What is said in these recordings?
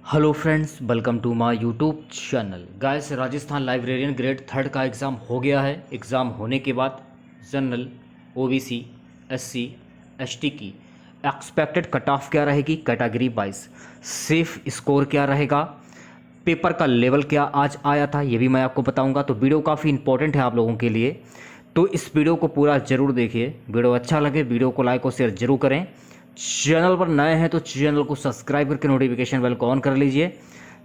Hello friends, welcome to my YouTube channel. Guys, Rajasthan librarian grade third का exam हो गया है। एग्ज़ाम होने के बाद जनरल, ओबीसी, एससी, एसटी की एक्सपेक्टेड कट ऑफ क्या रहेगी, कैटेगरी वाइज सेफ स्कोर क्या रहेगा, पेपर का लेवल क्या आज आया था, ये भी मैं आपको बताऊंगा। तो वीडियो काफ़ी इंपॉर्टेंट है आप लोगों के लिए, तो इस वीडियो को पूरा ज़रूर देखिए। वीडियो अच्छा लगे वीडियो को लाइक और शेयर जरूर करें। चैनल पर नए हैं तो चैनल को सब्सक्राइब करके नोटिफिकेशन बेल को ऑन कर लीजिए।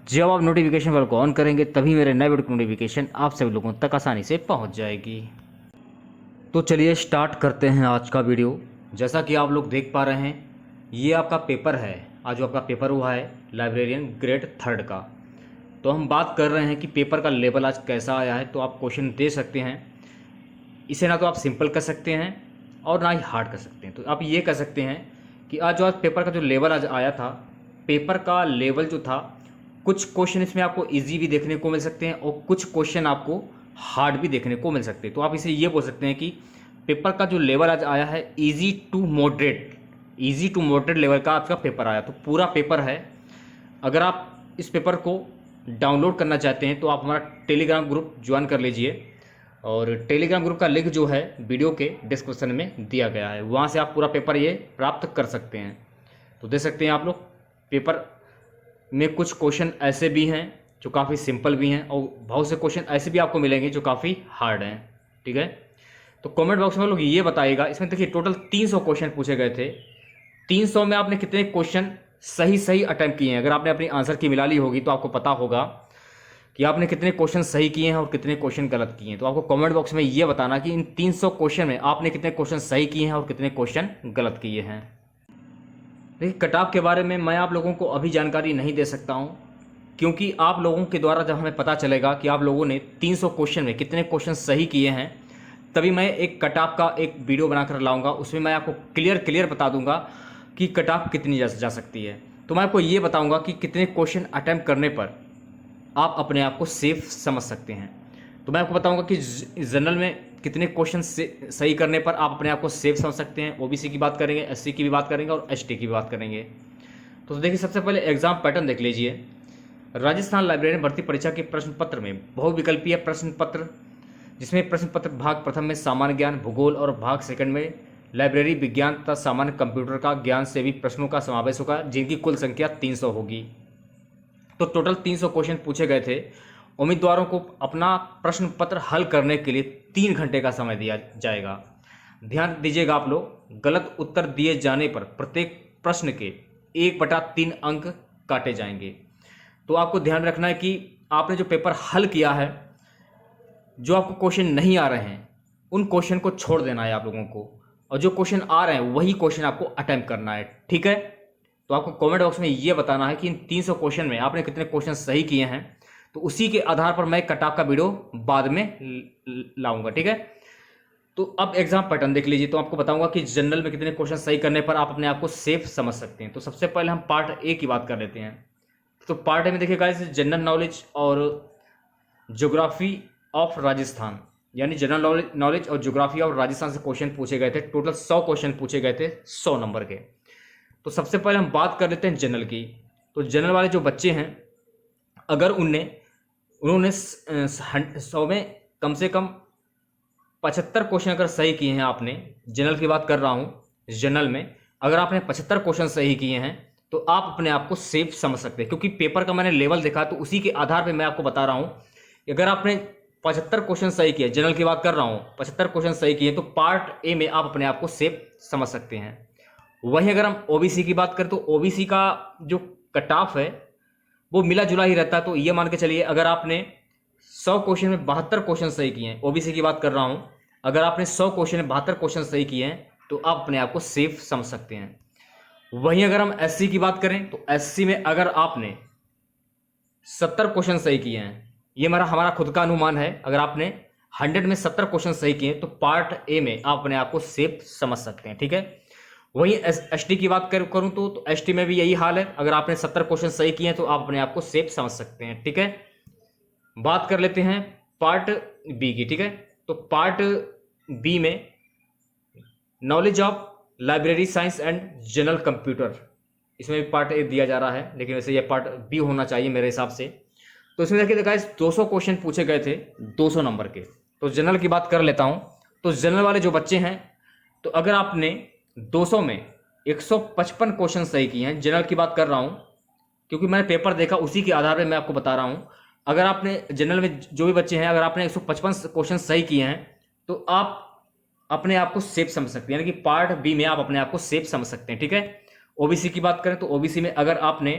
जब आप नोटिफिकेशन बेल को ऑन करेंगे तभी मेरे नए वीडियो की नोटिफिकेशन आप सभी लोगों तक आसानी से पहुंच जाएगी। तो चलिए स्टार्ट करते हैं आज का वीडियो। जैसा कि आप लोग देख पा रहे हैं, ये आपका पेपर है। आज जो आपका पेपर हुआ है लाइब्रेरियन ग्रेड थर्ड का, तो हम बात कर रहे हैं कि पेपर का लेवल आज कैसा आया है। तो आप क्वेश्चन दे सकते हैं, इसे ना तो आप सिंपल कर सकते हैं और ना ही हार्ड कर सकते हैं। तो आप ये कर सकते हैं कि आज पेपर का जो लेवल आज आया था, पेपर का लेवल जो था, कुछ क्वेश्चन इसमें आपको इजी भी देखने को मिल सकते हैं और कुछ क्वेश्चन आपको हार्ड भी देखने को मिल सकते हैं। तो आप इसे ये बोल सकते हैं कि पेपर का जो लेवल आज आया है इजी टू मॉडरेट लेवल का आपका पेपर आया। तो पूरा पेपर है। अगर आप इस पेपर को डाउनलोड करना चाहते हैं तो आप हमारा टेलीग्राम ग्रुप ज्वाइन कर लीजिए, और टेलीग्राम ग्रुप का लिंक जो है वीडियो के डिस्क्रिप्शन में दिया गया है। वहाँ से आप पूरा पेपर ये प्राप्त कर सकते हैं। तो देख सकते हैं आप लोग, पेपर में कुछ क्वेश्चन ऐसे भी हैं जो काफ़ी सिंपल भी हैं और बहुत से क्वेश्चन ऐसे भी आपको मिलेंगे जो काफ़ी हार्ड हैं। ठीक है, तो कमेंट बॉक्स में लोग ये बताइएगा। इसमें देखिए टोटल 300 क्वेश्चन पूछे गए थे। 300 में आपने कितने क्वेश्चन सही अटैम्प्ट किए हैं। अगर आपने अपनी आंसर की मिला ली होगी तो आपको पता होगा कि आपने कितने क्वेश्चन सही किए हैं और कितने क्वेश्चन गलत किए हैं। तो आपको कमेंट बॉक्स में ये बताना कि इन 300 क्वेश्चन में आपने कितने क्वेश्चन सही किए हैं और कितने क्वेश्चन गलत किए हैं। देखिए, कट ऑफ के बारे में मैं आप लोगों को अभी जानकारी नहीं दे सकता हूं, क्योंकि आप लोगों के द्वारा जब हमें पता चलेगा कि आप लोगों ने 300 क्वेश्चन में कितने क्वेश्चन सही किए हैं, तभी मैं एक कट ऑफ का एक वीडियो बनाकर लाऊंगा। उसमें मैं आपको क्लियर बता दूंगा कि कट ऑफ कितनी जा सकती है। तो मैं आपको ये बताऊंगा कि कितने क्वेश्चन अटैम्प्ट करने पर आप अपने आप को सेफ समझ सकते हैं। तो मैं आपको बताऊंगा कि जनरल में कितने क्वेश्चन सही करने पर आप अपने आप को सेफ समझ सकते हैं। ओबीसी की बात करेंगे, एससी की भी बात करेंगे और एसटी की भी बात करेंगे। तो देखिए, सबसे पहले एग्जाम पैटर्न देख लीजिए। राजस्थान लाइब्रेरियन भर्ती परीक्षा के प्रश्न पत्र में बहुविकल्पीय प्रश्न पत्र, जिसमें प्रश्न पत्र भाग प्रथम में सामान्य ज्ञान भूगोल और भाग सेकंड में लाइब्रेरी विज्ञान तथा सामान्य कंप्यूटर का ज्ञान से भी प्रश्नों का समावेश होगा, जिनकी कुल संख्या 300 होगी। तो टोटल 300 क्वेश्चन पूछे गए थे। उम्मीदवारों को अपना प्रश्न पत्र हल करने के लिए 3 घंटे का समय दिया जाएगा। ध्यान दीजिएगा आप लोग, गलत उत्तर दिए जाने पर प्रत्येक प्रश्न के 1/3 अंक काटे जाएंगे। तो आपको ध्यान रखना है कि आपने जो पेपर हल किया है, जो आपको क्वेश्चन नहीं आ रहे हैं उन क्वेश्चन को छोड़ देना है आप लोगों को, और जो क्वेश्चन आ रहे हैं वही क्वेश्चन आपको अटेम्प्ट करना है। ठीक है, तो आपको कमेंट बॉक्स में ये बताना है कि इन 300 क्वेश्चन में आपने कितने क्वेश्चन सही किए हैं। तो उसी के आधार पर मैं कट ऑफ का वीडियो बाद में लाऊंगा। ठीक है, तो अब एग्जाम पैटर्न देख लीजिए। तो आपको बताऊंगा कि जनरल में कितने क्वेश्चन सही करने पर आप अपने आप को सेफ समझ सकते हैं। तो सबसे पहले हम पार्ट ए की बात कर लेते हैं। तो पार्ट ए में देखिएगा, इसे जनरल नॉलेज और ज्योग्राफी ऑफ राजस्थान, यानी जनरल नॉलेज और ज्योग्राफी ऑफ राजस्थान से क्वेश्चन पूछे गए थे। टोटल 100 क्वेश्चन पूछे गए थे, 100 नंबर के। तो सबसे पहले हम बात कर लेते हैं जनरल की। तो जनरल वाले जो बच्चे हैं, अगर उन्होंने 100 में कम से कम 75 क्वेश्चन अगर सही किए हैं, आपने जनरल की बात कर रहा हूं, जनरल में अगर आपने 75 क्वेश्चन सही किए हैं तो आप अपने आप को सेफ समझ सकते हैं। क्योंकि पेपर का मैंने लेवल देखा, तो उसी के आधार पर मैं आपको बता रहा हूं कि अगर आपने 75 क्वेश्चन सही किए, जनरल की बात कर रहा हूं, 75 क्वेश्चन सही किए, तो पार्ट ए में आप अपने आप को सेफ समझ सकते हैं। वहीं अगर हम ओबीसी की बात करें तो ओबीसी का जो कट ऑफ है वो मिला जुला ही रहता है। तो ये मान के चलिए, अगर आपने 100 क्वेश्चन में 72 क्वेश्चन सही किए हैं, ओबीसी की बात कर रहा हूं, अगर आपने 100 क्वेश्चन में 72 क्वेश्चन सही किए हैं तो आप अपने आप को सेफ समझ सकते हैं। वहीं अगर हम एससी की बात करें तो एससी में अगर आपने 70 क्वेश्चन सही किए हैं, ये हमारा खुद का अनुमान है, अगर आपने 100 में 70 क्वेश्चन सही किए तो पार्ट ए में आप अपने आप को सेफ समझ सकते हैं। ठीक है, वहीं एसटी की बात करूं तो एसटी में भी यही हाल है। अगर आपने 70 क्वेश्चन सही किए हैं तो आप अपने आप को सेफ समझ सकते हैं। ठीक है, बात कर लेते हैं पार्ट बी की। ठीक है, तो पार्ट बी में knowledge of library science and general computer, इसमें भी पार्ट ए दिया जा रहा है, लेकिन वैसे ये पार्ट बी होना चाहिए मेरे हिसाब से। तो इसमें देखिए गाइस 200 क्वेश्चन पूछे गए थे 200 नंबर के। तो जनरल की बात कर लेता हूँ। तो जनरल वाले जो बच्चे हैं, तो अगर आपने 200 में 155 क्वेश्चन सही किए हैं, जनरल की बात कर रहा हूँ क्योंकि मैंने पेपर देखा, उसी के आधार पर मैं आपको बता रहा हूँ। अगर आपने जनरल में जो भी बच्चे हैं, अगर आपने 155 क्वेश्चन सही किए हैं तो आप अपने आप को सेफ समझ सकते हैं, यानी कि पार्ट बी में आप अपने आप को सेफ समझ सकते हैं, ठीक है। ओबीसी की बात करें तो ओबीसी में अगर आपने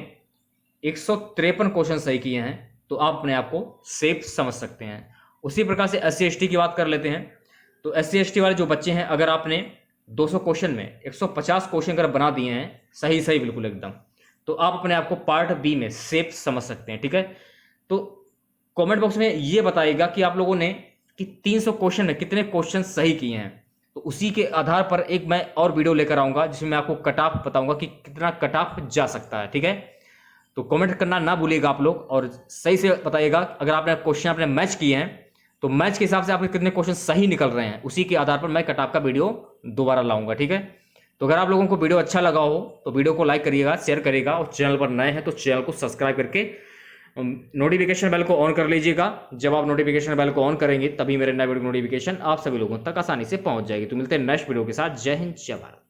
153 क्वेश्चन सही किए हैं तो आप अपने आप को सेफ समझ सकते हैं। उसी प्रकार से SC ST की बात कर लेते हैं। तो SC ST वाले जो बच्चे हैं, अगर आपने 200 क्वेश्चन में 150 क्वेश्चन अगर बना दिए हैं सही बिल्कुल एकदम, तो आप अपने आप को पार्ट बी में सेफ समझ सकते हैं, ठीक है। तो कमेंट बॉक्स में ये बताइएगा कि आप लोगों ने कि 300 क्वेश्चन में कितने क्वेश्चन सही किए हैं। तो उसी के आधार पर एक मैं और वीडियो लेकर आऊंगा जिसमें मैं आपको कट ऑफ बताऊंगा कि कितना कट ऑफ जा सकता है, ठीक है। तो कमेंट करना ना भूलिएगा आप लोग, और सही से बताइएगा अगर आपने क्वेश्चन आपने मैच किए हैं तो मैच के हिसाब से आपके कितने क्वेश्चन सही निकल रहे हैं, उसी के आधार पर मैं कट ऑफ का वीडियो दोबारा लाऊंगा, ठीक है। तो अगर आप लोगों को वीडियो अच्छा लगा हो तो वीडियो को लाइक करिएगा, शेयर करिएगा, और चैनल पर नए हैं तो चैनल को सब्सक्राइब करके नोटिफिकेशन बेल को ऑन कर लीजिएगा। जब आप नोटिफिकेशन बेल को ऑन करेंगे तभी मेरे नए वीडियो नोटिफिकेशन आप सभी लोगों तक आसानी से पहुंच जाएगी। तो मिलते हैं नेक्स्ट वीडियो के साथ। जय हिंद, जय भारत।